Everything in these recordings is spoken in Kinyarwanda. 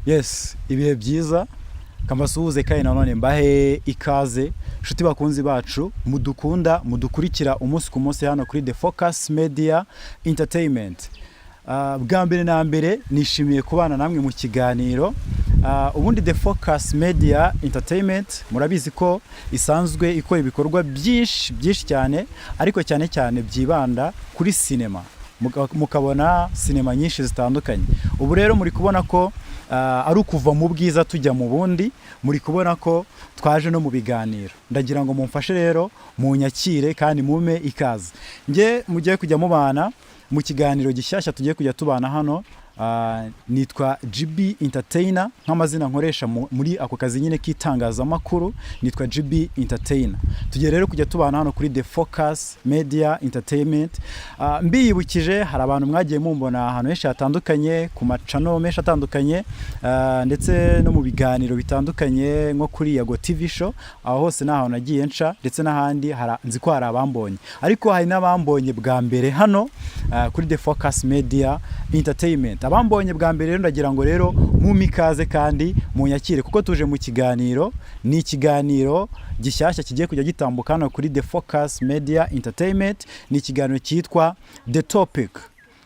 Yes, ibihe byiza kamasuhuze kandi nanone mbahe ikaze nshuti bakunzi bacu mudukurikira umunsi ku munsi hano kuri The Focus Media Entertainment. Bwa mbere na mbere nishimiye kubana namwe mu kiganiro. Ubundi The Focus Media Entertainment murabizi ko isanzwe ikora ibikorwa byinshi cyane, ariko cyane byibanda kuri cinema. Mukabona cinema nyinshi zitandukanye. Ubu rero muri kubona ko ari ukuva mu bwiza tujya mu bundi, muri kubona ko twaje no mu biganiro. Ndagira ngo mumfashe rero munyakire kandi mume ikaze. Nge mugiye kujya mubana mu kiganiro gishyashya tugiye kujya tubana hano. Nitwa GB Entertainer nk'amazina nkoresha muri ako kazi nyine k'itangazamakuru, nitwa GB Entertainer. Tugiye rero kujya tubana hano kuri The Focus Media Entertainment. Mbiyibukije hari abantu mwagiye mumbona ahantu henshi hatandukanye, ku macano menshi atandukanye, ndetse no mu biganiro bitandukanye nko kuri Yago TV show. Aho hose naho nagiye nca, ndetse n'ahandi nzi ko hari abambonye, ariko hari n'abambonye bwa mbere hano kuri The Focus Media Entertainment. Abambonye bwa mbere rero ndagira ngo rero mumikaze kandi munyakire, kuko tuje mu kiganiro. Ni ikiganiro gishyashya kigiye kujya gitambuka hano kuri The Focus Media Entertainment. Ni ikiganiro cyitwa The Topic.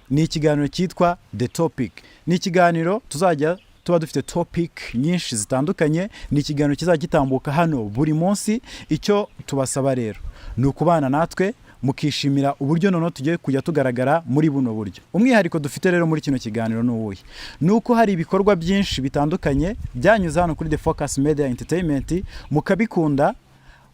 Ni ikiganiro cyitwa The Topic. Ni ikiganiro tuzajya tuba dufite topic nyinshi zitandukanye. Ni ikiganiro kizajya gitambuka hano buri munsi. Icyo tubasaba rero ni ukubana natwe mukishimira uburyo noneho tugiye kujya tugaragara muri buno buryo. Umwihariko dufite rero muri kino kiganiro n'uwuhe? Nuko hari ibikorwa byinshi bitandukanye byanyuze hano kuri The Focus Media Entertainment, mukabikunda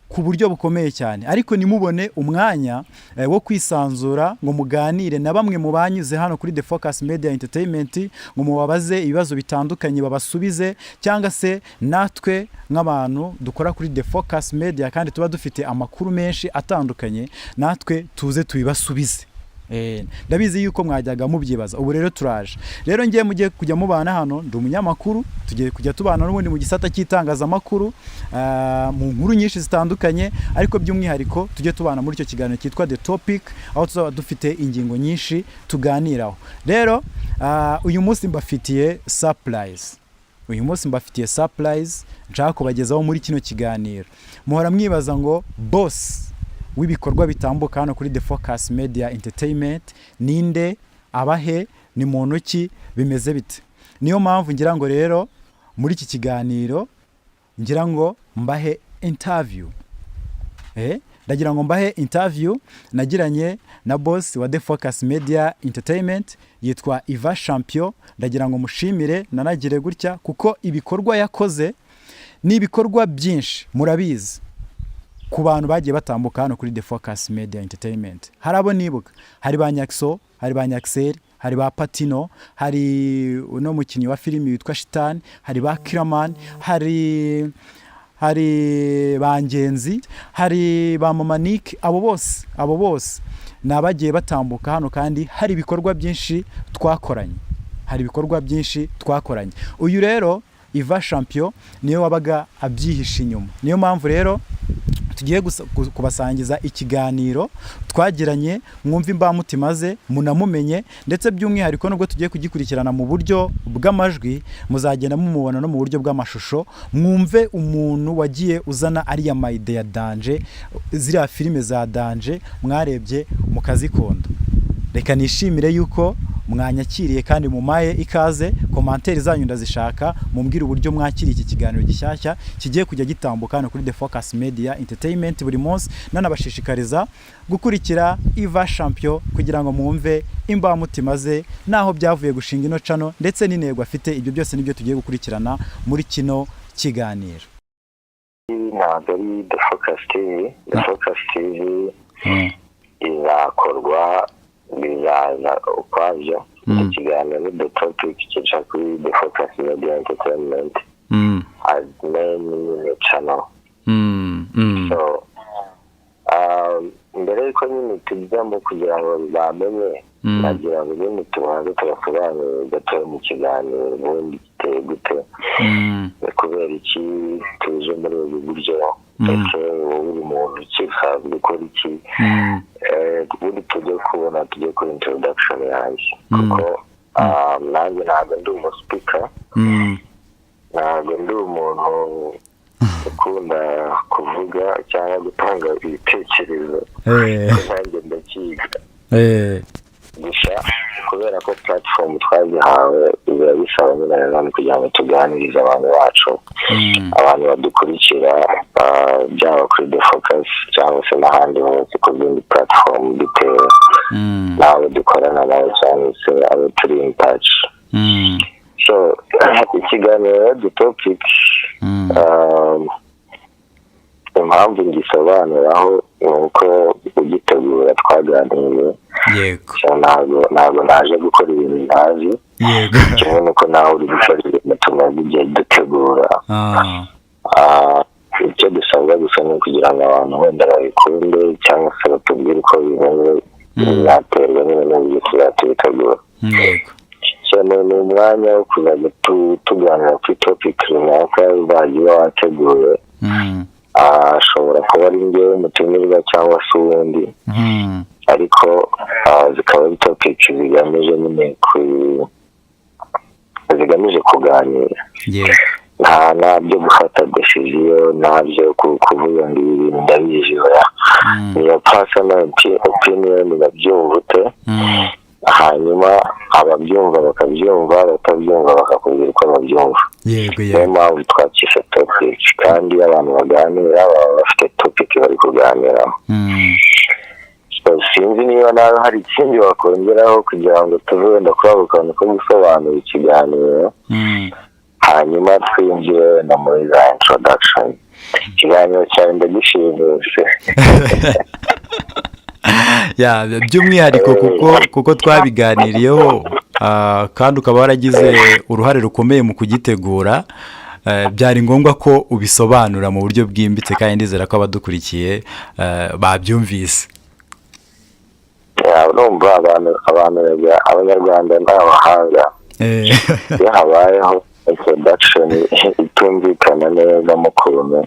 ku buryo bukomeye cyane, ariko nimubone umwanya wo kwisanzura ngo muganire na bamwe mu banyuze hano kuri The Focus Media Entertainment, ngo mubabaze ibibazo bitandukanye babasubize, cyangwa se natwe nk'abantu dukora kuri The Focus Media kandi tuba dufite amakuru menshi atandukanye, natwe tuze tubibasubize. Ndabizi yuko mwajyaga mubyibaza. Ubu rero turaje. Rero ngiye mugiye kujya mubana hano, ndi umunyamakuru, tugiye kujya tubana n'ubundi mu gisata cy'itangazamakuru, mu nkuru nyinshi zitandukanye, ariko by'umwihariko tujye tubana muri icyo kiganiro cyitwa The Topic, aho tuzaba dufite ingingo nyinshi tuganiraho. Rero uyu munsi mbafitiye surprise. Nshaka kubagezaho muri kino kiganiro. Muhora mwibaza ngo boss w'ibikorwa bitambuka hano kuri The Focus Media Entertainment ninde, abahe, ni muntu ki, bimeze bite? Niyo mpamvu ngira ngo rero muri iki kiganiro ngira ngo mbahe interview. Ndagira ngo mbahe interview nagiranye na boss wa The Focus Media Entertainment, yitwa Iva Champion. Ndagira ngo mushimire nanagire gutya, kuko ibikorwa yakoze ni ibikorwa byinshi murabizi ku bantu bagiye batambuka hano kuri The Focus Media Entertainment. Hari abo nibuka, hari ba Nyakso, hari ba Nyaksel, hari ba Patino, hari uno mukinnyi wa filimi witwa Shitani, hari ba Kiraman, hari ba Ngenzi, hari ba Mamanik. Abo bose nabagiye batambuka hano, kandi hari ibikorwa byinshi twakoranye. Uyu rero Iva Champion niyo wabaga abyihisha inyuma. Niyo mpamvu rero tugiye kubasangiza ikiganiro twagiranye, mwumve imbamutima ze, munamumenye, ndetse by'umwihariko nubwo tugiye kugikurikirana mu buryo bw'amajwi, muzagenda mumubona no mu buryo bw'amashusho, mwumve umuntu wagiye uzana ariya mayide ya danje, ziriya filime za danje mwarebye mukazikunda. Reka nishimire yuko mwanyakiriye kandi mumaye ikaze. Commentaire zanyu ndazishaka, mumbwire uburyo mwakiriye iki kiganiro gishyashya kigiye kujya gitambuka hano kuri The Focus Media Entertainment buri munsi. Nanabashishikariza gukurikira Iva Champion kugira ngo mwumve imbamutima ze, naho byavuye gushinga ino channel, ndetse n'intego afite. Ibyo byose nibyo tugiye gukurikirana muri kino kiganiro. The Focus TV, The Focus TV izakorwa bizaza ukwabyo. Ikiganiro The Topic kica kuri The Focus Media Entertainment as main channel. So mbere yuko nyine tujyamo kugira ngo bamenye, nagira ngo nyine tubanze tubasobanurire gato mu kiganiro ubundi giteye gute, kubera iki tuje muri ubu buryo, ndetse uri muntu ukifuza gukora iki. Ubundi tujye kuri introduction yanjye, kuko nanjye ntabwo ndi umuspeaker, ntabwo ndi umuntu ukunda kuvuga cyangwa gutanga ibitekerezo nanjye ndakiga gusa kubera ko platform twazihawe biba bisaba nyine kugira ngo tuganirize abantu bacu abantu badukurikira byaba kuri The Focus cyangwa se n'ahandi hose ku zindi platform bitewe n'abo dukorana nabo cyangwa se abo turi in touch. So ikiganiro the topic impamvu ngisobanuraho nuko ugitegura twaganiriye yego ntabwo naje gukora ibintu ntazi yego kimwe nuko nawe uri gukora ibintu tumaze igihe dutegura icyo dusabwa gusa ni ukugira ngo abantu wenda babikunde cyangwa se batubwire uko bimeze bizaterwa n'ibintu tuzabitegura yego. So ni umwanya wo kuzajya tuganira kuri topic runaka uzagiye wateguye ashobora kuba ari njyewe umutumirwa cyangwa se uwundi ariko zikaba ari topic zigamije nyine zigamije kuganira nta byo gufata decision nta byo kuvuga ngo ibi bintu ndabizi oya niyo personal opinion babyumva ute hanyuma ababyumva bakabyumva batabyumva bakakubwira uko babyumva. Yego niyo mpamvu twakishe topic kandi abantu baganira baba bafite topic bari kuganiraho. Sinzi niba nawe hari ikindi wakongeraho kugira ngo tuve wenda kurabukana ko gusobanura ikiganiro hanyuma twinjire wenda muri za introduction. Ikiganiro cyawe ndagishimuse by'umwihariko kuko twabiganiriyeho kandi ukaba waragize uruhare rukomeye mu kugitegura byari ngombwa ko ubisobanura mu buryo bwimbitse kandi ndizera ko abadukurikiye babyumvise. urumva abanyarwanda n'abahanga iyo habayeho introduction itumvikana neza mu kuntu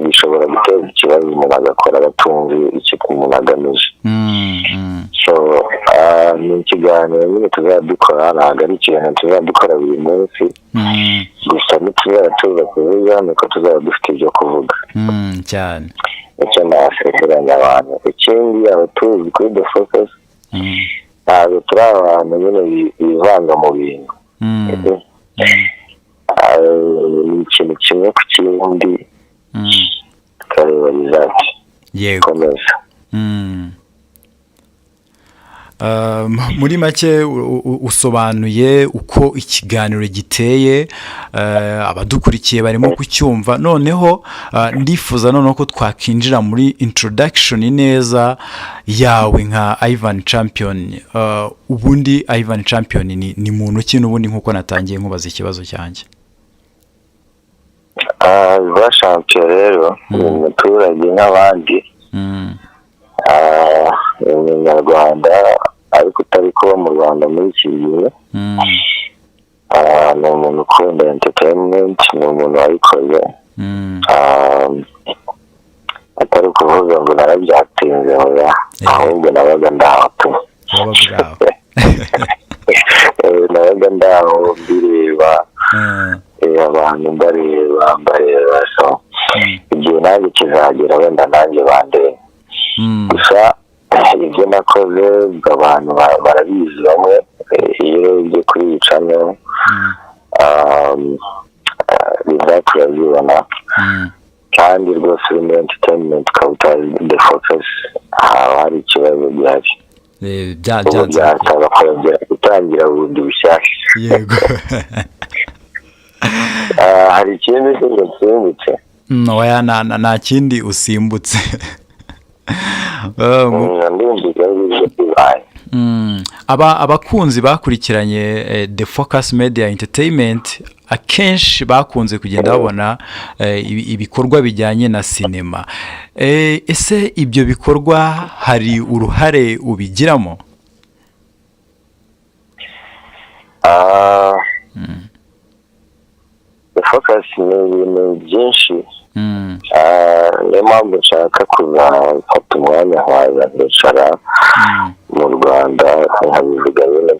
bishobora guteza ikibazo umuntu agakora batumvi icyo umuntu agamije. So ni ikiganiro nyine tuzadukora ntabwo ari ikintu tuzadukora buri munsi gusa ntituzaba tuza kuvuga nuko tuzaba dufite ibyo kuvuga cyane icyo nasezeranya abantu. Ikindi abatuzi kuri The Focus ntabwo turi abantu nyine bivanga mu bintu ni ikintu kimwe ku kindi tukareba result komeza. Muri make usobanuye uko ikiganiro giteye abadukurikiye barimo kucyumva. Noneho ndifuza noneho ko twakinjira muri introduction neza yawe nka Ivan Champion. Ubundi Ivan Champion ni muntu ki n'ubundi nkuko natangiye nkubaza ikibazo cyanjye? Ivan Champion rero ni umuturage nk'abandi umunyarwanda ariko utari kuba mu Rwanda muri iki gihe. Ni umuntu ukunda entertainment, ni umuntu wayikoze atari kuvuga ngo narabyatinze oya ahubwo nabaga ndaho tu nabaga ndaho mbireba abantu mbareba so igihe nanjye kizagera wenda nanjye bandeba gusa ibyo nakoze abantu barabizi bamwe iyo ugiye kuyicamo biba turabibona kandi rwose uri muri entertainment ukaba utazi The Focus haba hari ikibazo gihari byasaba kongera gutangira bundi bushyashya. Yego. Hari ikindi usimbutse? Oya nta kindi usimbutse. Abakunzi bakurikiranye The Focus Media Entertainment akenshi bakunze kugenda babona ibikorwa bijyanye na sinema. Ese ibyo bikorwa hari uruhare ubigiramo? The Focus ni ibintu byinshi niyo mpamvu nshaka kuzafata umwanya nkaza nkicara mu Rwanda nkabivuga nyine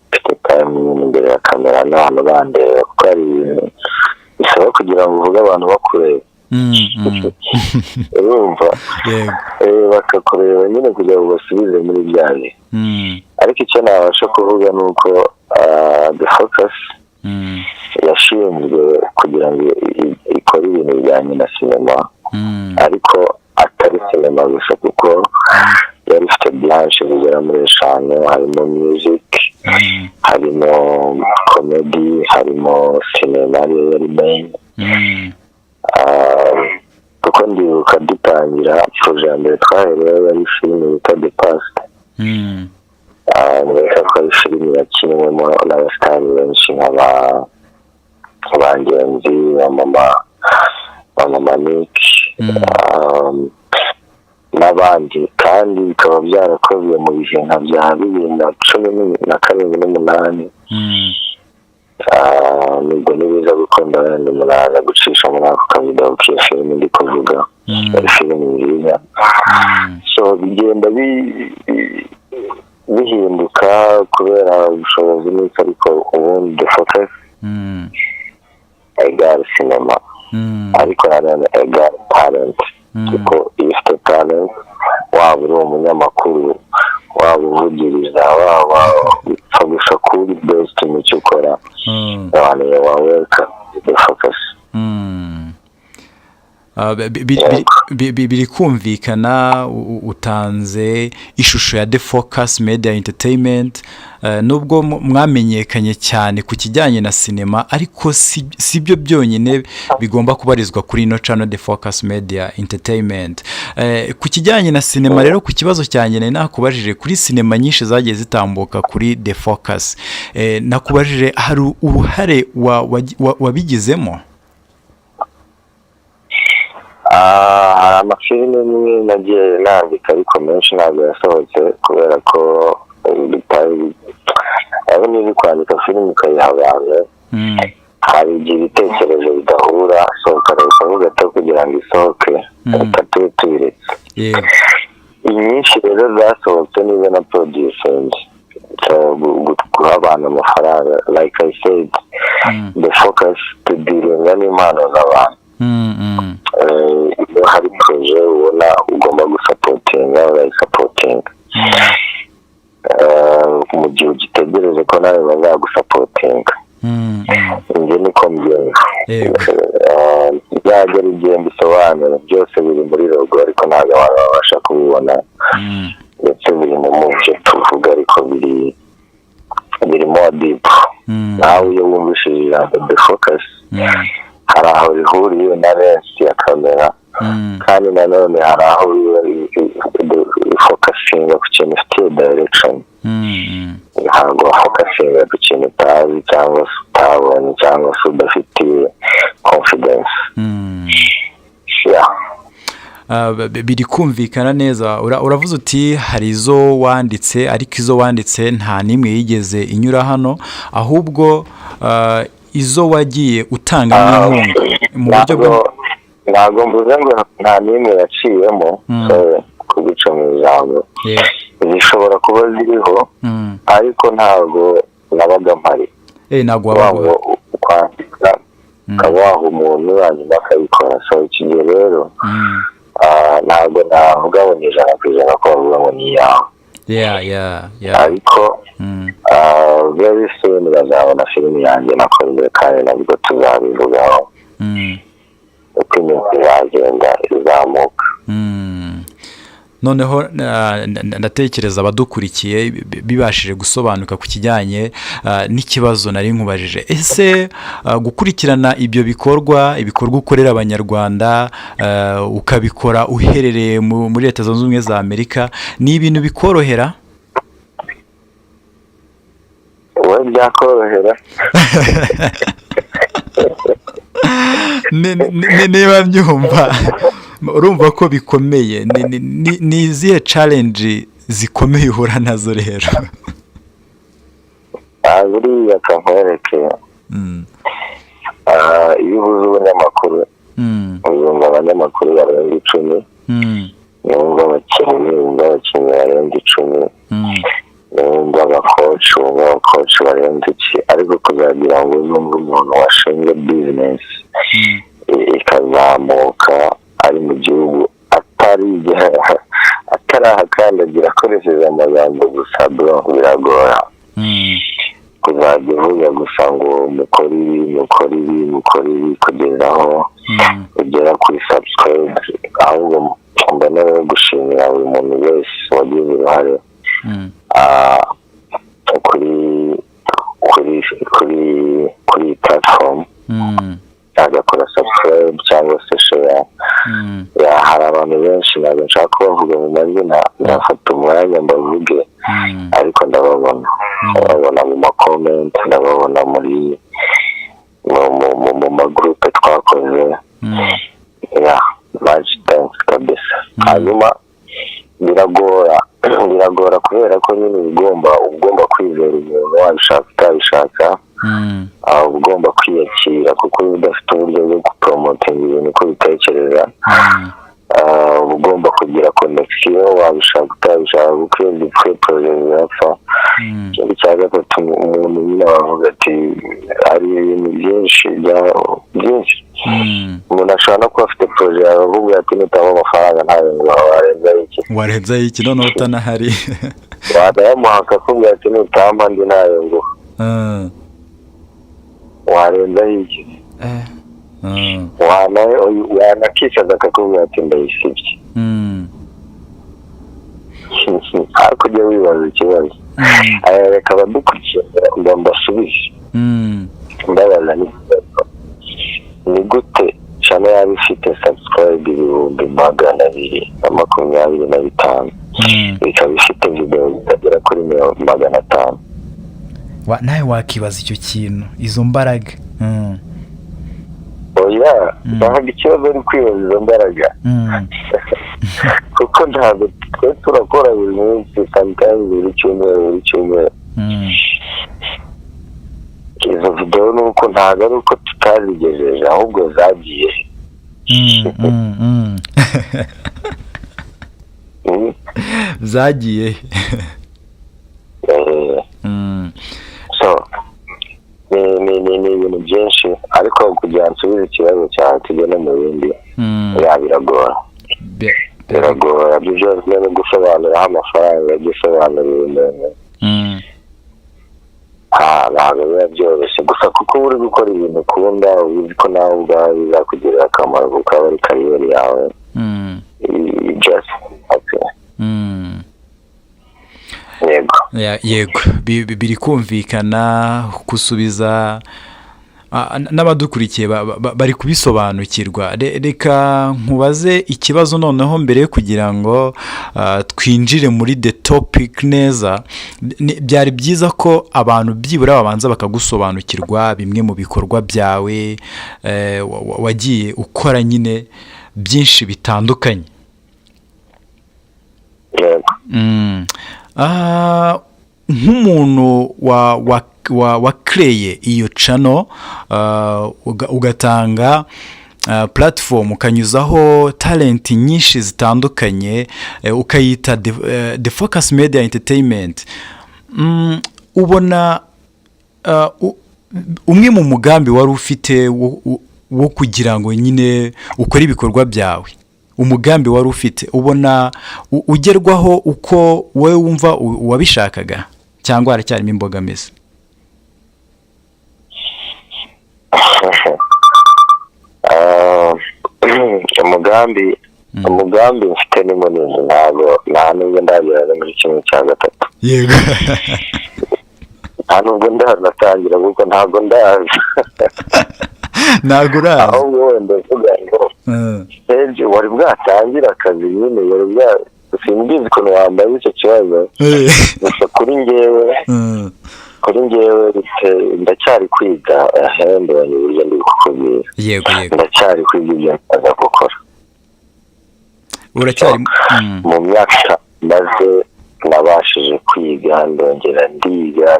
mfite time imbere ya kamera n'abantu bandeba kuko ari ibintu bisaba kugira ngo uvuge abantu bakureba urumva bakakureba nyine kugira ngo basubize muri byawe ariko icyo nabasha kuvuga ni uko The Focus yashinzwe kugira ngo ikore ibintu bijyanye na sinema ariko atari sinema gusa kuko yari ifite branche zigera muri 5 harimo music harimo comedy harimo sinema yari main kuko ndibuka dutangira projet ya mbere twaherewe yari filime yitwa The Past neza ko ari filime yakinwemo n'abasitari benshi nk'abangenzi mama Nick n'abandi kandi bikaba byarakozwe mu bihe nka bya 2017 nubwo nibiza gukunda abandi muraza gucisha muri ako kavidewo k'iyo filime ndi kuvuga ari filime nziza so bigenda bihinduka kubera ubushobozi n'iki ariko ubundi The Focus egal cinema ariko nanone egal talent kuko iyo ufite talent waba uri umunyamakuru waba uvugiriza waba ufasha kuri best mu cyo ukora abantu bawe The Focus biri kumvikana utanze ishusho ya The Focus Media Entertainment nubwo mwamenyekanye cyane ku kijyanye na sinema ariko si byo byonyine bigomba kubarizwa kuri ino channel The Focus Media Entertainment ku kijyanye na sinema rero ku kibazo cyane nakubajije kuri sinema nyinshi zagiye zitambuka kuri The Focus nakubajije hari uruhare wabigizemo hari amafilime imwe nagiye nandika ariko menshi ntabwo yasohotse kubera ko aho niba kwandika filime ukayiha abantu hari igihe ibitekerezo bidahura sohoka gato kugira ngo isohoke tube tubiretse inyinshi rero zasohotse niba na producing guha abantu amafaranga like I said The Focus tudiringa n'impano z'abantu iyo hari projet ubona ugomba gusapotinga urayisapotinga mu gihe ugitegereje ko nawe bazagusapotinga njye niko mbyumva byagera igihe mbisobanura byose biri muri logo ariko ntabwo abantu babasha kubibona ndetse biri mu byo tuvuga ariko biri more deep nawe iyo wumvishije ijambo The Focus hari aho rihuriye na lensi ya kamera kandi nanone hari aho focusinga ku kintu ufitiye direction ntabwo focusinga ku kintu utazi cyangwa se utabonye cyangwa se udafitiye confidence biri kumvikana neza uravuze uti hari izo wanditse ariko izo wanditse nta n'imwe yigeze inyura hano ahubwo izo wagiye utanga n'inkunga mu buryo bwo ntabwo mvuze ngo nta n'imwe yaciyemo kubica mu ijambo zishobora kuba ziriho ariko ntabwo nabaga mpari ntabwo wabaga kwandika ukaba waha umuntu hanyuma akabikora so iki gihe rero ntabwo navuga ngo ni 100% ko bavuga ngo ni yawe ariko very soon bazabona filime yanjye nakoze kandi nabwo tuzabivugaho uko iminsi yagenda izamuka noneho ndatekereza abadukurikiye bibashije gusobanuka ku kijyanye n'ikibazo nari nkubajije ese gukurikirana ibyo bikorwa ukorera abanyarwanda ukabikora uherereye muri Leta Zunze Ubumwe za Amerika ni ibintu bikorohera wowe byakorohera niba byumva urumva ko bikomeye ni izihe challenge zikomeye uhura nazo rero buriya kankwereke iyo ubuze ubunyamakuru uzumva abanyamakuru barenga 10 numva abakinnyi barenga 10 wumva abakoci barenze iki, ariko kuzagira ngo uzumve umuntu washinze bizinesi ikazamuka ari mu gihugu atarahakandagira akoresheje amagambo gusa bro biragora. Kuzajya uvuga gusa ngo mukore ibi kugeza aho ugera kuri subscribe, ahubwo mbona rero gushimira buri muntu wese wagize uruhare kuri platform agakora subscribe cyangwa se share. Hari abantu benshi ntabwo nshaka kubavuga mu mazina, ndafata umwanya mbavuge, ariko ndababona mu makomenti, ndababona muri mu magroupe twakoze. Much thanks kabisa. Hanyuma biragora kubera ko nyine ugomba kwizera umuntu, wabishaka utabishaka ugomba kwiyakira, kuko udafite uburyo bwo gupromotinga ibintu uko bitekereza ugomba kugira connection, wabishaka utabishaka, kuko iyo projet zirapfa. Ikindi cya gatatu, umuntu nyine wavuga ati hari ibintu byinshi umuntu ashobora no kuba afite projet aravuga ati nitaba amafaranga ntayo ngo warenzaho iki noneho utanahari wadayamuha akakubwira ati nutampa ndi ntayo ngo warenzaho iki, wanakicaza akakubwira ati ndayisibye. ariko ujye wibaza ikibazo, reka abadukurikiye ngo mbasubize ndabaza ni gute channel yaba ifite subscribe 225 ikaba ifite video zitagera kuri 500? nawe wakibaza icyo kintu, izo mbaraga. ntabwo ikibazo ari kwibaza izo mbaraga, kuko ntabwo twe turakora buri munsi, sometimes buri cyumweru. Izo video nuko ntabwo ari uko tutazigejeje, ahubwo zagiye zagiye so ni ibintu byinshi, ariko kugira nsubize ikibazo cyawe tugene mu bindi biragora byo byose no gusobanura amafaranga gisobanura ibintu ntabwo biba byoroshye, gusa kuko uri gukora ibintu ukunda, uzi ko nawe ubwawe bizakugirira akamaro kuko aba ari kariyeri yawe. Yego biri kumvikana, gusubiza n'abadukurikiye bari kubisobanukirwa. Reka nkubaze ikibazo noneho mbere kugira ngo twinjire muri the topic neza. Byari byiza ko abantu byibura babanza bakagusobanukirwa bimwe mu bikorwa byawe wagiye ukora nyine byinshi bitandukanye. Nk'umuntu wakreye iyo channel ugatanga platform, ukanyuzaho talent nyinshi zitandukanye, ukayita The Focus Media Entertainment, ubona umwe mu mugambi wari ufite wo kugira ngo nyine ukore ibikorwa byawe, umugambi wari ufite ubona ugerwaho uko wowe wumva wabishakaga, cyangwa haracyarimo imbogamizi? umugambi mfite ni munini, nta nubwo ndagera muri 1/3. Yego. nta nubwo ndanatangira kuko ntabwo ndazi. Ntabwo urazi? ahubwo wenda mvuga ngo ejo wari bwatangira akazi nyine, simbizi ukuntu wambaye icyo kibazo, gusa kuri njyewe ndacyari kwiga, mbonye uburyo ndi kukubwira. Yego. ndacyari kwiga ibyo nzaza gukora. Uracyari mu myaka maze nabashije kwiga, ndongera ndiga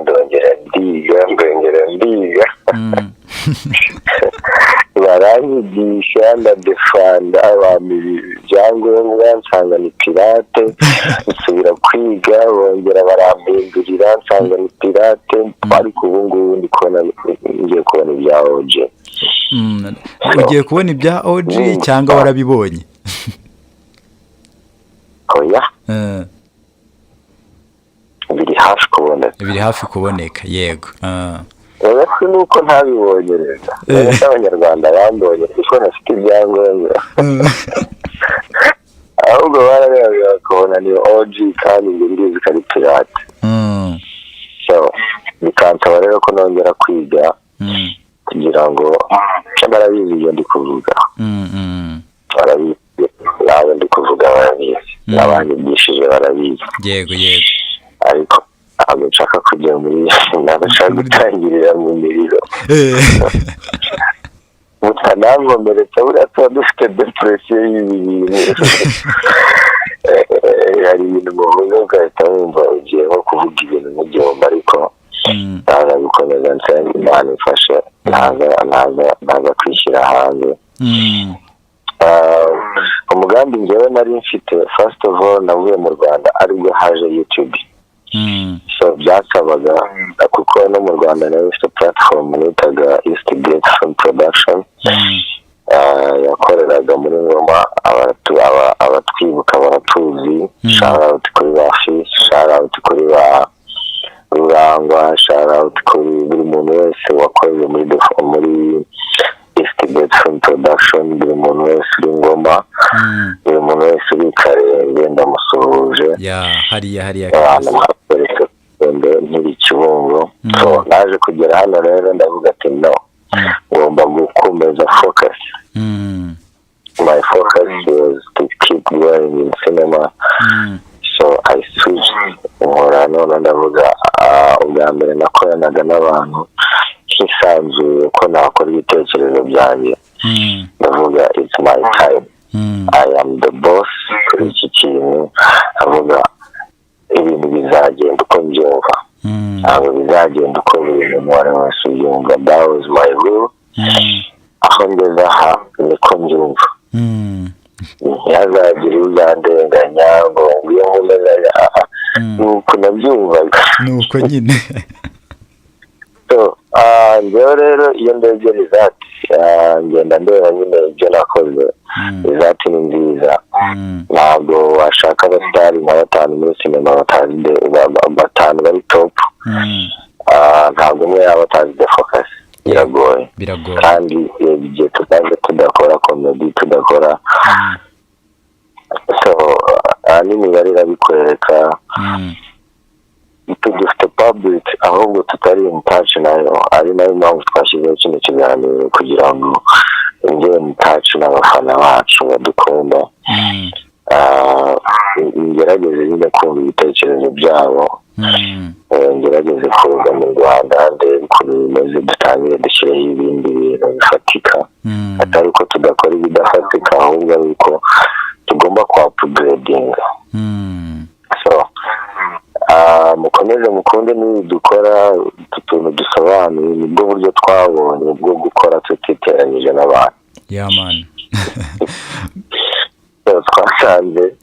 baranyigisha, ndadefanda ibyangombwa, nsanga ni pirate, nsubira kwiga, bongera barampindurira kwiga nsanga ni pirate ariko ubu ngubu ngiye kubona ibya OG. Ugiye kubona ibya OG cyangwa warabibonye? Oya, biri hafi kuboneka. Yego. Ese nuko ntabibonye rero abanyarwanda bambonye kuko nafite ibyangombwa ahubwo barareba bakabona ni OG kandi ndizi ko ari pirate. So bikansaba rero ko nongera kwiga kugira ngo barabizi ibyo ndi kuvuga. Barabizi nawe ndi kuvuga barabizi n'abanyigishije barabizi. Yego. Ariko ntabwo nshaka kujya muri nashaka gutangirira mu miriro mutanankomeretse buriya tuba dufite depression y'ibintu. Hari ibintu muvuga ugahita wumva ugiye nko kuvuga ibintu n'igihombo ariko ntaza gukomeza nsenga Imana ifashe ntaza kwishyira hanze. Umugambi njyewe nari mfite first of all navuye mu Rwanda aribwo haje YouTube. So byasabaga kuko no mu Rwanda nayo ifite platform nitaga Eastgate Film Production yakoreraga muri Ngoma. Abatwibuka baratuzi. Shout out kuri Bafi, shout out kuri ba Rurangwa, shout out kuri buri muntu wese wakoze muri Eastgate Film Production, buri muntu wese uri Ngoma, buri muntu wese uri Karenge ndamusuhuje. Hariya nkiri Kibungo. So naje kugera hano rero ndavuga ati no, ngomba gukomeza focus. My focus was to keep going in cinema. So I switched nkora none ndavuga ubwa mbere nakoranaga n'abantu hisanzuye ko nakora ibitekerezo byanjye. Ndavuga it's my time. I am the boss kuri iki kintu. Ndavuga ibintu bizagenda uko mbyumva, ntabwo bizagenda uko buri muntu uwo ari we wese ubyumva. That was my rule. Aho ngeze aha niko mbyumva. Ntihazagire uzandenganya ngo iyo nkomezanya nuko nabyumvaga. Nuko nyine. So njyewe rero iyo ndebye rizati ngenda ndeba nyine ibyo nakoze. Rizati ni nziza. Ntabwo washaka abasitari nka batanu muri sinema batanu bari top. Ntabwo umwe yaba atazi the focus. Biragoye. Kandi igihe tuzaje tudakora comedy tudakora. So n'imibare irabikwereka. Dufite public ahubwo tutari in touch nayo, ari nayo mpamvu twashyizeho kino kiganiro kugira ngo njye in touch n'abafana bacu badukunda. Ngerageze nyine kumva ibitekerezo byabo. Ngerageze kuza mu Rwanda ndebe ukuntu bimeze, dutangire dushyireho ibindi bintu bifatika. Atari ko tudakora ibidafatika ahubwo ari uko tugomba kwa upgrading. So mukomeze mukunde n'ibi dukora, utuntu dusobanuye nibwo buryo twabonye bwo gukora tutiteranyije n'abantu. Man. Twasanze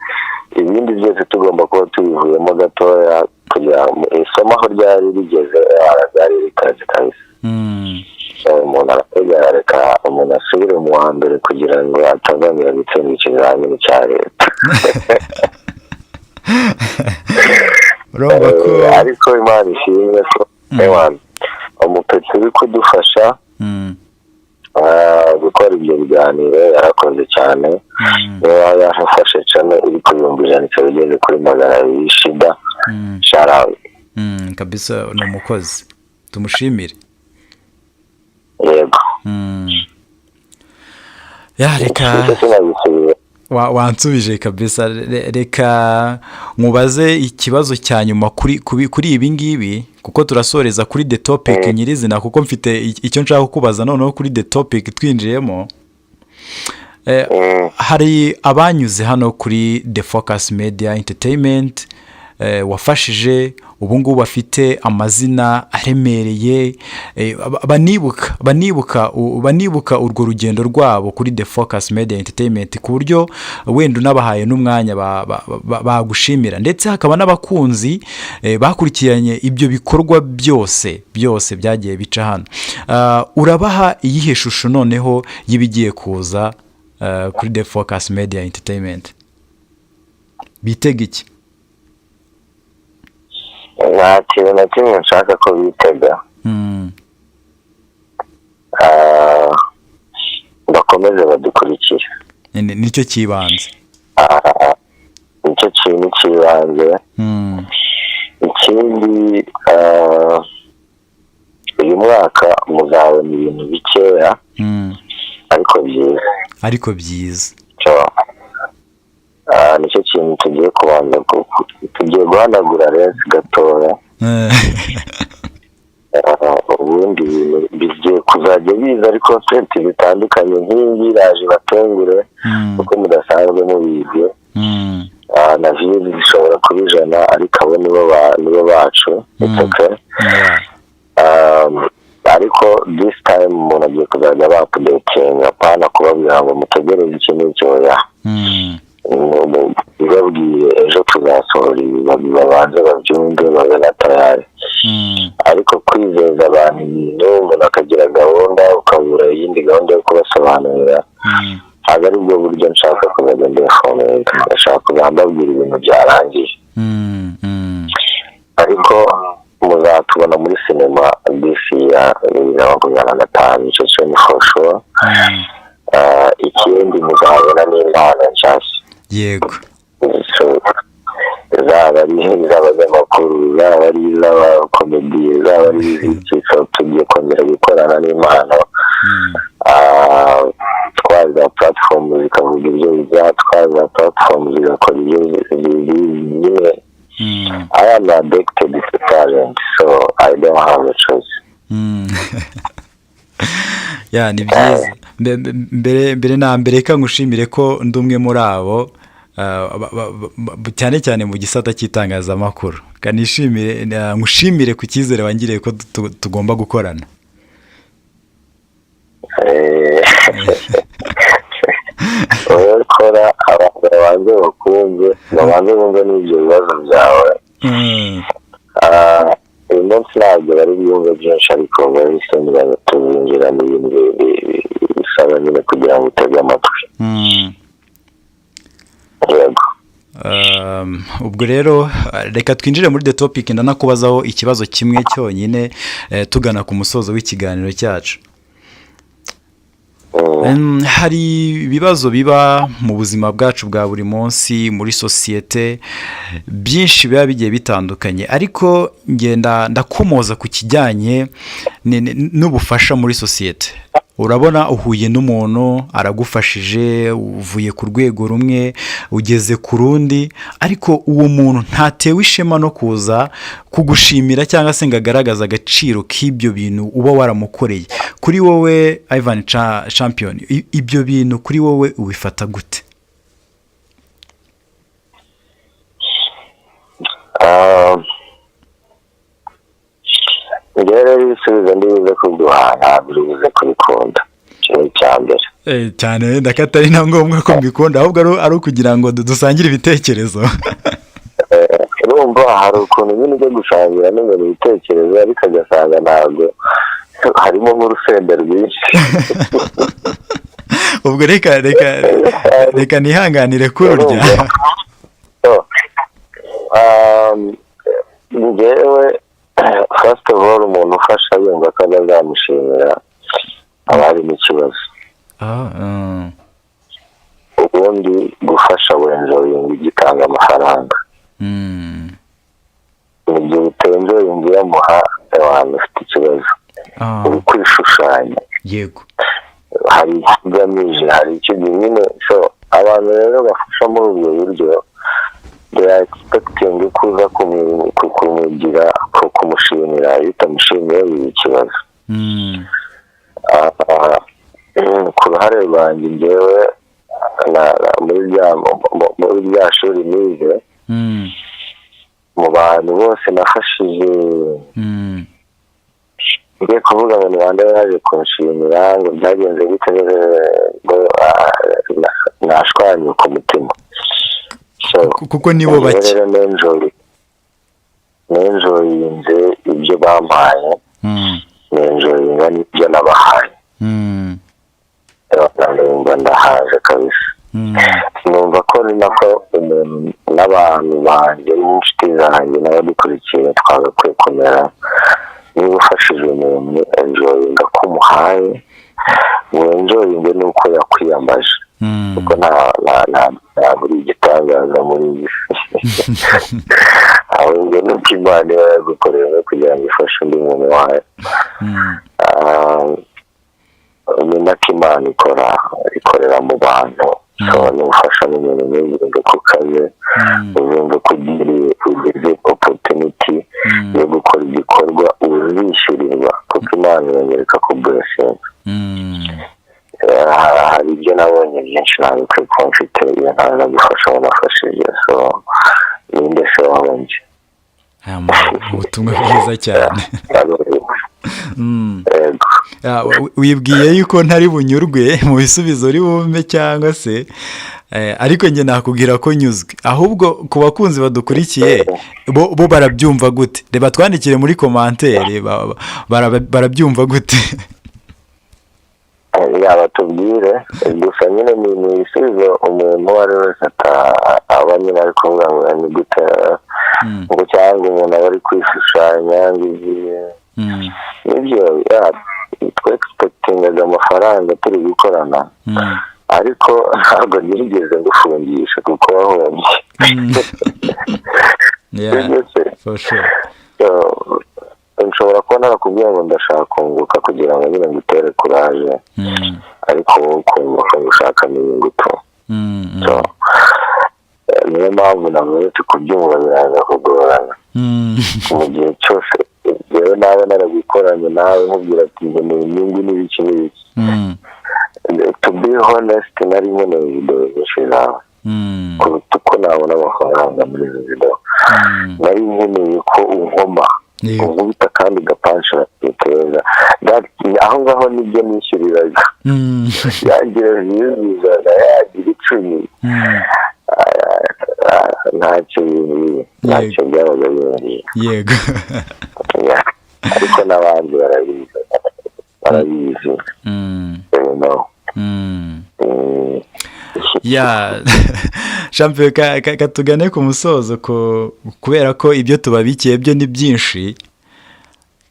ibindi byose tugomba kuba tubivuyemo gatoya kugira ngo isomo aho ryari rigeze ryari rikaze kabisa. Umuntu arategereka umuntu asubire mu wa mbere kugira ngo atazongera gutsinda ikizamini cya leta. Ariko Imana ishimwe ko umupetsi uri kudufasha gukora ibyo biganiro yarakoze cyane. Niba yafashe cyane iri kuyumva ijana bigeze kuri 200 Shida. Shout out. Kabisa ni umukozi tumushimire. Yego. Reka wansubije kabisa. Reka mubaze ikibazo cya nyuma kuri ibi ngibi kuko turasoreza kuri the topic nyirizina kuko mfite icyo nshaka kubaza noneho kuri the topic twinjiyemo. Hari abanyuze hano kuri The Focus Media Entertainment wafashije ubu ngubu bafite amazina aremereye, banibuka urwo rugendo rwabo kuri The Focus Media Entertainment, ku buryo wenda unabahaye n'umwanya bagushimira, ndetse hakaba n'abakunzi bakurikiranye ibyo bikorwa byose byagiye bica hano. Urabaha iyihe shusho noneho y'ibigiye kuza kuri The Focus Media Entertainment? Bitega iki? nta kintu na kimwe nshaka ko bitega. bakomeze badukurikira, nicyo kibanze. nicyo kintu kibanze. ikindi uyu mwaka muzabona ibintu bikeya ariko byiza. nicyo kintu tugiye kubanza, tugiye guhanagura rensi gatoya. ubundi bintu bigiye kuzajya biza ari konsepti zitandukanye, nk'iyi iraje batungure kuko mudasanzwe mubizi. na views zishobora kuba 100 ariko abo nibo bacu. ariko this time umuntu agiye kuzajya bapudetinga, apana kubabwira ngo mutegereze iki n'icyo. babwiye ejo tuzasohora ibi, babanze babyumve babe na tayari. ariko kwizeza abantu ibintu umuntu akagira gahunda ukabura iyindi gahunda yo kubasobanurira, ntabwo ari bwo buryo nshaka kuzajya ndeformeka. ndashaka kuzambabwira ibintu byarangiye. ariko muzatubona muri sinema bisi ya 2025, icyo cyo ni for sure. ikindi muzabona n'impano nshyashya. Yego. zaba ari iz'abanyamakuru, zaba ari iz'abakomediye, zaba ari iz'icyiciro. tugiye kongera gukorana n'impano. twaza platform zikavuga ibyo biza, twaza platform zigakora ibyo nyine. I am addicted to talent, so I don't have a choice. Ni byiza. mbere na mbere reka ngushimire ko ndi umwe muri abo, cyane cyane mu gisata cy'itangazamakuru. ngushimire ku cyizere wangiriye ko tugomba gukorana. Kora abantu babanze bakunze bumve n'ibyo bibazo byawe. uyu munsi ntabwo bari bwumve byinshi, ariko bahisemo bagatubinjira mu bintu bisaba nyine kugira ngo utege amatwi. yego. ubwo rero reka twinjire muri the topic, ndanakubazaho ikibazo kimwe cyonyine tugana ku musozo w'ikiganiro cyacu. hari ibibazo biba mu buzima bwacu bwa buri munsi muri sosiyete, byinshi biba bigiye bitandukanye, ariko ngenda ndakomoza ku kijyanye n'ubufasha muri sosiyete. urabona uhuye n'umuntu aragufashije, uvuye ku rwego rumwe ugeze ku rundi, ariko uwo muntu ntatewe ishema no kuza kugushimira cyangwa se ngo agaragaze agaciro k'ibyo bintu uba waramukoreye. kuri wowe Ivan Champion, ibyo bintu kuri wowe ubifata gute? rero ibisubizo ndibuze kuduha, ntabwo uribuze kubikunda. ikintu cya mbere cyane wenda ko atari na ngombwa ko mbikunda, ahubwo ari ukugira ngo dusangire ibitekerezo. urumva hari ukuntu nyine ujya gusangira n'umuntu ibitekerezo, ariko agasanga ntabwo harimo nk'urusenda rwinshi. ubwo reka nihanganire kurya. njyewe first of all, umuntu ufasha yumva ko azamushimira aba harimo ikibazo. ubundi gufasha wenjoyinga igitanga amafaranga. igihe utenjoyinga uyamuha, abantu ufite ikibazo. uri kwishushanya. Yego. hari ikigamije, hari icyo nyine. so abantu rero bafasha muri ubwo buryo, they are expecting kuza kumugira, kumushimira. iyo utamushimiye biba ikibazo. ku ruhare rwanjye njyewe muri rya shuri nize, mu bantu bose nafashije ngiye kuvuga ngo ni bande baje kunshimira ngo byagenze gute ngo nashwanye ku mutima kuko nibo bake nenjoyinze ibyo bampaye nenjoyinga n'ibyo nabahaye numva ndahaje kabisa numva ko ni nako umuntu n'abantu banjye n'inshuti zanjye n'abadukurikiye twagakwiye kumera niba ufashije umuntu enjoyinga ko umuhaye wenjoyinge nuko yakwiyambaje kuko nta buri igitangaza muri iyi si ahubwo nuko Imana iba yagukorera kugira ngo ifashe undi muntu wayo ni nako Imana ikorera mu bantu ushobora gufasha n'umuntu n'ibintu ku kazi uzumva ko ugeze opportunity yo gukora igikorwa uzishyurirwa kuko Imana yongereka ku blessing hari ibyo nabonye byinshi ntabikwiye kuba mfite iyo ntaza gufasha abo nafashije so ninde se wabonye ubutumwa bwiza cyane wibwiye yuko ntari bunyurwe mu bisubizo uri bumve cyangwa se ariko njye nakubwira ko nyuzwe ahubwo ku bakunzi badukurikiye bo barabyumva gute reba twandikire muri komantere barabyumva gute batubwire gusa nyine ni ibisubizo umuntu uwo ari wese aba nyine ari kuvuga ngo ni gute ngo cyangwa umuntu aba ari kwishushanya nibyo twe expectingaga amafaranga turi gukorana ariko ntabwo nigeze ngufungisha kuko wahombye nshobora kuba narakubwira ngo ndashaka kunguka kugira ngo nyine ngutere kuraje ariko wowe ukunguka ngo ushaka n'inyungutu niyo mpamvu navuze kubyumva biraza kugorana mu gihe cyose rero nawe narabikoranye nawe nkubwira ati nkeneye inyungu n'ibiki n'ibiki to be honest nari nkeneye video nyinshi zawe kuruta uko nabona amafaranga muri izo video nari nkeneye ko unkoma unkubita kandi gapansha keza aho ngaho nibyo nishyuriraga yagira viyuzana yagira 10 ntacyo byabaga biyongeye yego ariko n'abandi barabizi champion katugane ku musozo kubera ko ibyo tubabikiye byo ni byinshi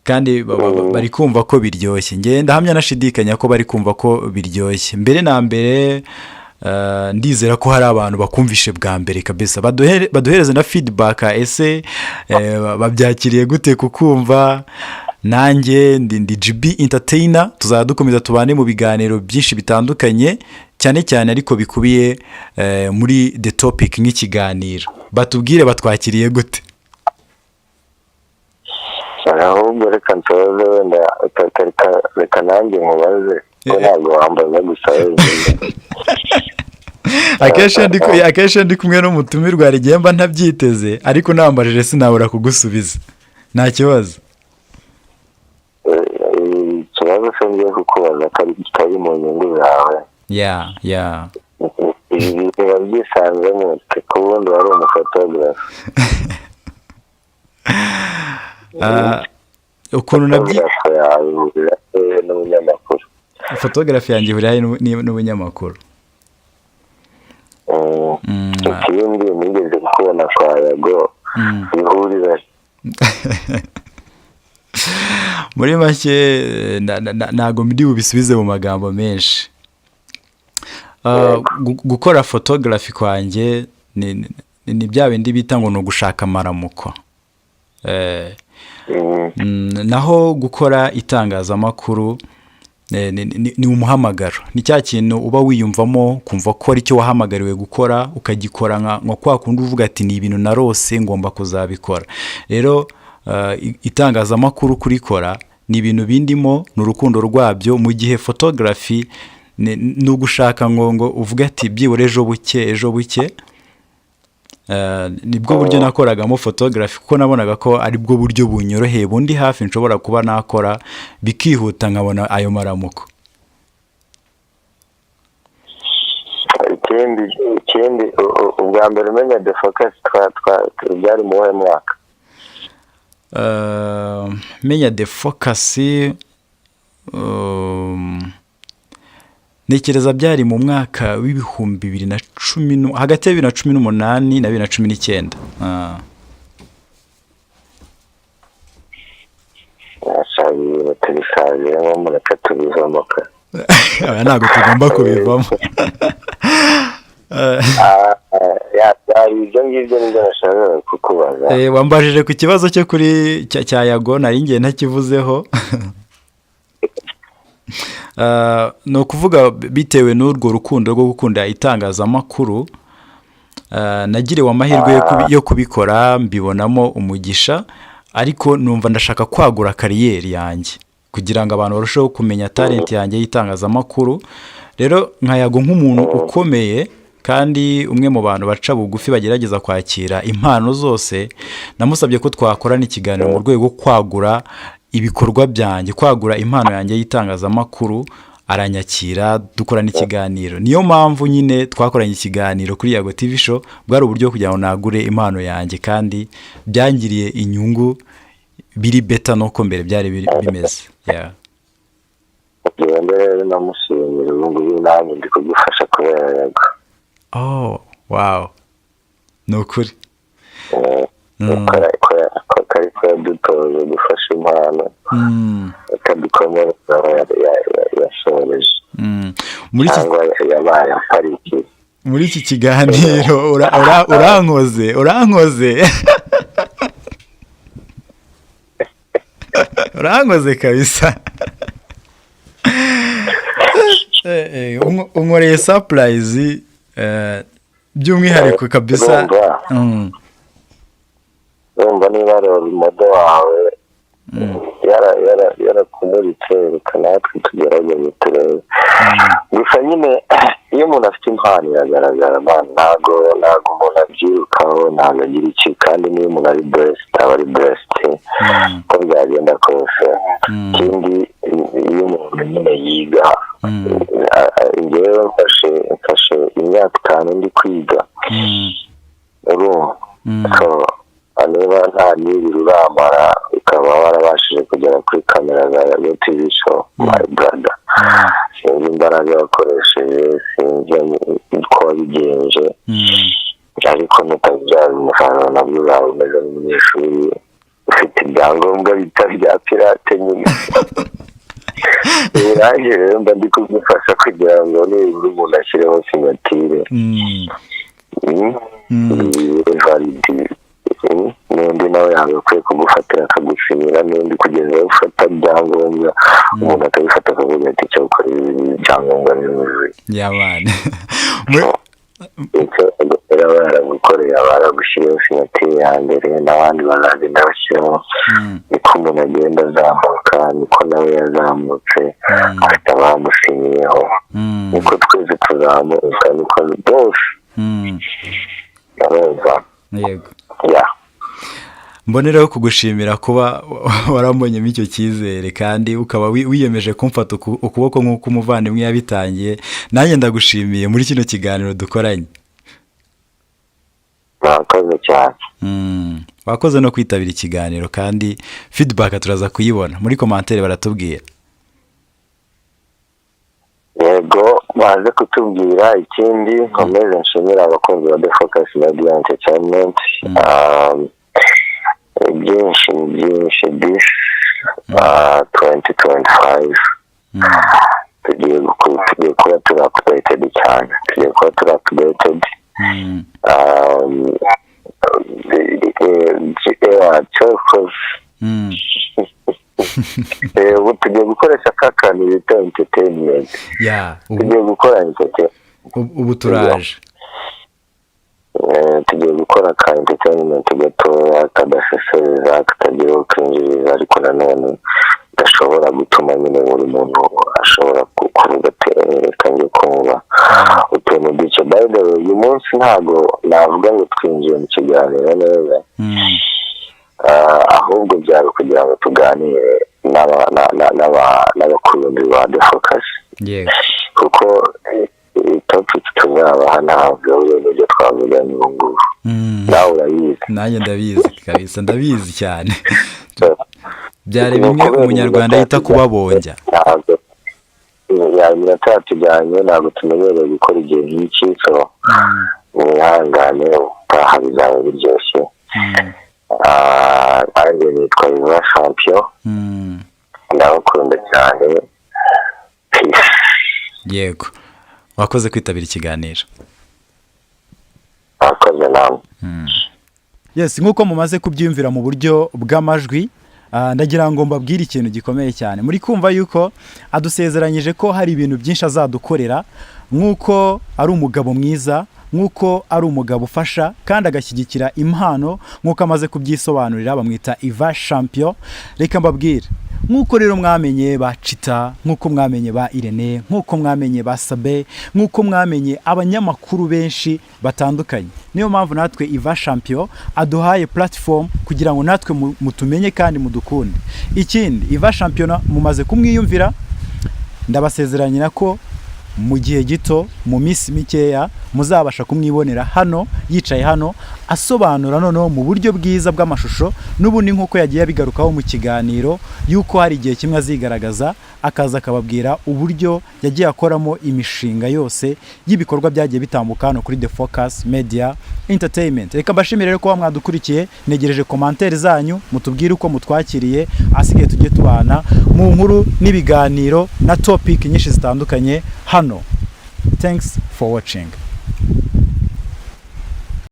kandi bari kumva ko biryoshye nge ndahamya nashidikanya ko bari kumva ko biryoshye mbere na mbere ndizera ko hari abantu bakumvishe bwa mbere kabisa baduhereze na feedback ese babyakiriye gute kukumva nanjye ndi GB Entertainer tuzadukomeza tubane mu biganiro byinshi bitandukanye cyane cyane ariko bikubiye muri the topic nk'ikiganiro batubwire batwakiriye gute ahubwo reka nsoze wenda reka nanjye nkubaze ko ntabwo wambaza gusa akenshi ndi kumwe n'umutumirwa rigemba ntabyiteze ariko nambajije sinabura kugusubiza nta kibazo ikibazo se ngiye kukubaza kari mu nyungu zawe ibi biba byisanzemo kuko ubundi wari umufotogarafe ukuntu n'umunyamakuru fotogarafe yanjye ihurira n'ubunyamakuru ikindi nigeze kubona kwa Yago ihurira muri make ntago ndi bubisubize mu magambo menshi gukora photography kwanjye ni bya bindi bita ngo no gushaka amaramuko naho gukora itangazamakuru ni umuhamagaro ni cya kintu uba wiyumvamo kumva ko ari cyo wahamagariwe gukora ukagikora nka kwa kundi uvuga ati ni ibintu narose ngomba kuzabikora rero itangazamakuru kurikora ni ibintu bindimo n'urukundo rwabyo mu gihe photography ni ugushaka ngo uvuga ati byibure ejo buke nibwo buryo nakoragamo photography kuko nabonaga ko ari bwo buryo bunyoroheye bundi hafi nshobora kuba nakora bikihuta nkabona ayo maramuko. ikindi ubwa mbere umenya The Focus byari mu wa mwaka? Menya The Focus nekereza byari mu mwaka w'ibihumbi 2010 hagati ya 2018 na 2019. Ashaje turisaje mu mwaka tubizamoka. Ntabwo tugomba kubivamo. Ibyo ngibyo nibyo nashakaga kukubaza. Wambajije ku kibazo cyo kuri cya Yago nari ngiye ntakivuzeho. No kuvuga bitewe n'urwo rukundo rwo gukunda itangazamakuru, nagiriwe amahirwe yo kubikora mbibonamo umugisha, ariko numva ndashaka kwagura kariyeri yanjye kugira ngo abantu barusheho kumenya talent yanjye y'itangazamakuru. Rero nka Yago nk'umuntu ukomeye kandi umwe mu bantu baca bugufi bagerageza kwakira impano zose, namusabye ko twakorana ikiganiro mu rwego rwo kwagura ibikorwa byanjye, kwagura impano yanjye y'itangazamakuru. Aranyakira dukorana ikiganiro, niyo mpamvu nyine twakoranye ikiganiro kuri Yago TV show, bwari uburyo kugira ngo nagure impano yanjye kandi byangiriye inyungu biri beta nuko mbere byari bimeze. Rero namushimira ubu nanjye ndi kugufasha kubera Yago. Wow, nukuri. Kariko dutoje gufasha impano akadukomera yashoreje yabaye pariki. Muri iki kiganiro urankoze urankoze kabisa. Unkoreye surprise by'umwihariko kabisa. Urumva niba rero modo wawe yarakumuritse reka natwe tugerageze turebe. Gusa nyine iyo umuntu afite impano iragaragara, ntago umuntu abyirukaho, ntago agira iki, kandi niyo umuntu ari blessed aba ari blessed ko byagenda kose. Ikindi iyo umuntu nyine yiga, njyewe mfashe imyaka 5 ndi kwiga, urumva so niba nta n'ibiri uramara ukaba warabashije kugera kuri kamera za Yago TV show, my brother, sinzi imbaraga wakoresheje, sinzi uko wabigenje, ariko nutabyara umusaruro nabwo uzaba umeze nk'umunyeshuri ufite ibyangombwa bita bya pirate nyine. Nanjye rero mba ndi kugufasha kugira ngo nibura umuntu ashyireho sinyatire validi, n'undi nawe yagakwiye kugufatira akagusinyira, n'undi kugeza aho ufata ibyangombwa umuntu akabifata akavuga ati icyo gukora ibyangombwa biruzuye. Yabane icyo yaba yaragukoreye aba yaragushyiriyeho sinyatire ya mbere, n'abandi bazagenda bashyiraho. Niko umuntu agenda azamuka, niko nawe yazamutse afite abamusinyiyeho, niko twese tuzamuka, niko bose. Yego. Mbonereho kugushimira kuba warambonyemo icyo cyizere kandi ukaba wiyemeje kumfata ukuboko nk'uko umuvandimwe yabitangiye. Nanjye ndagushimiye muri kino kiganiro dukoranye. Mwakoze cyane. Wakoze no kwitabira ikiganiro kandi feedback turaza kuyibona muri commentaire baratubwira. Yego, baze kutubwira. Ikindi nkomeze nshimira abakunzi ba The Focus Media Entertainment. Byinshi 2025 tugiye kuba turi updated cyane, ubu tugiye gukoresha kakani bita entertainment. Tugiye gukora entertainment. Ubu turaje. Tugiye gukora ka entertainment gatoya kadasesereza, katagira ukwinjiriza, ariko nanone gashobora gutuma nyine buri muntu ashobora kuvuga ati reka njye kumva utuntu duke. By the way, uyu munsi munsi ntabwo navuga ngo twinjiye mu kiganiro neza, ahubwo byari kugira ngo tuganire n'abakunzi ba The Focus, kuko topic tuzabaha ntabwo n'ibyo twavuganye ubu ngubu, nawe urabizi. Nanjye ndabizi kabisa, ndabizi cyane. Byari bimwe umunyarwanda yita kubabonja. Iminota yatujyanye, ntabwo tumenyereye gukora igihe nk'iki, so mwihangane utaha bizaba biryoshye. Nanjye nitwa Iva Champion, ndabakunda cyane. Peace. Yego, wakoze kwitabira ikiganiro. Wakoze nawe. Yes, nk'uko mumaze kubyiyumvira mu buryo bw'amajwi, ndagira ngo mbabwire ikintu gikomeye cyane. Muri kumva yuko adusezeranyije ko hari ibintu byinshi azadukorera, nk'uko ari umugabo mwiza, nk'uko ari umugabo ufasha kandi agashyigikira impano, nk'uko amaze kubyisobanurira, bamwita Iva Champion. Reka mbabwire, nk'uko rero mwamenye ba Chita, nk'uko mwamenye ba Irene, nk'uko mwamenye ba Sabe, nk'uko mwamenye abanyamakuru benshi batandukanye, niyo mpamvu natwe Iva Champion aduhaye platform kugira ngo natwe mutumenye kandi mudukunde. Ikindi, Iva Champion mumaze kumwiyumvira, ndabasezeranyira ko mu gihe gito, mu minsi mikeya, muzabasha kumwibonera hano, yicaye hano, asobanura noneho mu buryo bwiza bw'amashusho, n'ubundi nk'uko yagiye abigarukaho mu kiganiro, yuko hari igihe kimwe azigaragaza akaza akababwira uburyo yagiye akoramo imishinga yose y'ibikorwa byagiye bitambuka hano kuri The Focus Media Entertainment. Reka mbashimire ko mwadukurikiye, negereje commentaire zanyu, mutubwire uko mutwakiriye, asigaye tujye tubana mu nkuru n'ibiganiro na topic nyinshi zitandukanye hano. Thanks for watching.